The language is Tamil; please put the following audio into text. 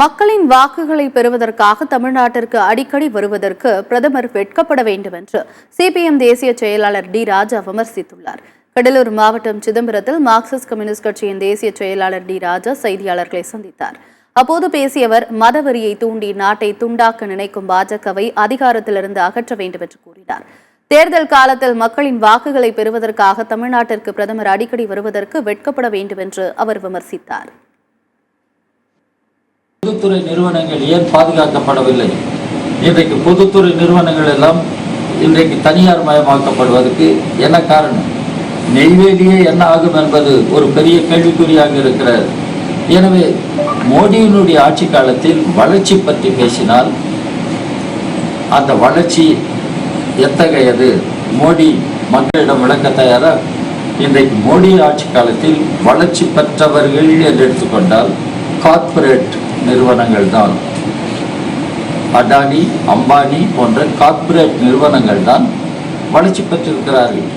மக்களின் வாக்குகளை பெறுவதற்காக தமிழ்நாட்டிற்கு அடிக்கடி வருவதற்கு பிரதமர் வெட்கப்பட வேண்டும் என்று சிபிஎம் தேசிய செயலாளர் டி ராஜா விமர்சித்துள்ளார். கடலூர் மாவட்டம் சிதம்பரத்தில் மார்க்சிஸ்ட் கம்யூனிஸ்ட் கட்சியின் தேசிய செயலாளர் டி ராஜா செய்தியாளர்களை சந்தித்தார். அப்போது பேசிய அவர், மதவெறியை தூண்டி நாட்டை துண்டாக்க நினைக்கும் பாஜகவை அதிகாரத்திலிருந்து அகற்ற வேண்டும் என்று கூறினார். தேர்தல் காலத்தில் மக்களின் வாக்குகளை பெறுவதற்காக தமிழ்நாட்டிற்கு பிரதமர் அடிக்கடி வருவதற்கு வெட்கப்பட வேண்டும் என்று அவர் விமர்சித்தார். பொதுத்துறை நிறுவனங்கள் ஏன் பாதுகாக்கப்படவில்லை? இன்றைக்கு பொதுத்துறை நிறுவனங்கள் எல்லாம் இன்றைக்கு தனியார் மயமாக்கப்படுவதற்கு என்ன காரணம்? நெய்வேலியே என்ன ஆகும் என்பது ஒரு பெரிய கேள்விக்குறியாக இருக்கிறது. எனவே மோடியினுடைய ஆட்சி காலத்தில் வளர்ச்சி பற்றி பேசினால் அந்த வளர்ச்சி எத்தகையது? மோடி மக்களிடம் விளக்க தயாரா? இன்றைக்கு மோடி ஆட்சி காலத்தில் வளர்ச்சி பெற்றவர்கள் என்று எடுத்துக்கொண்டால் கார்ப்பரேட் நிறுவனங்கள் தான். அடானி, அம்பானி போன்ற கார்ப்பரேட் நிறுவனங்கள் தான் வளர்ச்சி பெற்றிருக்கிறார்கள்.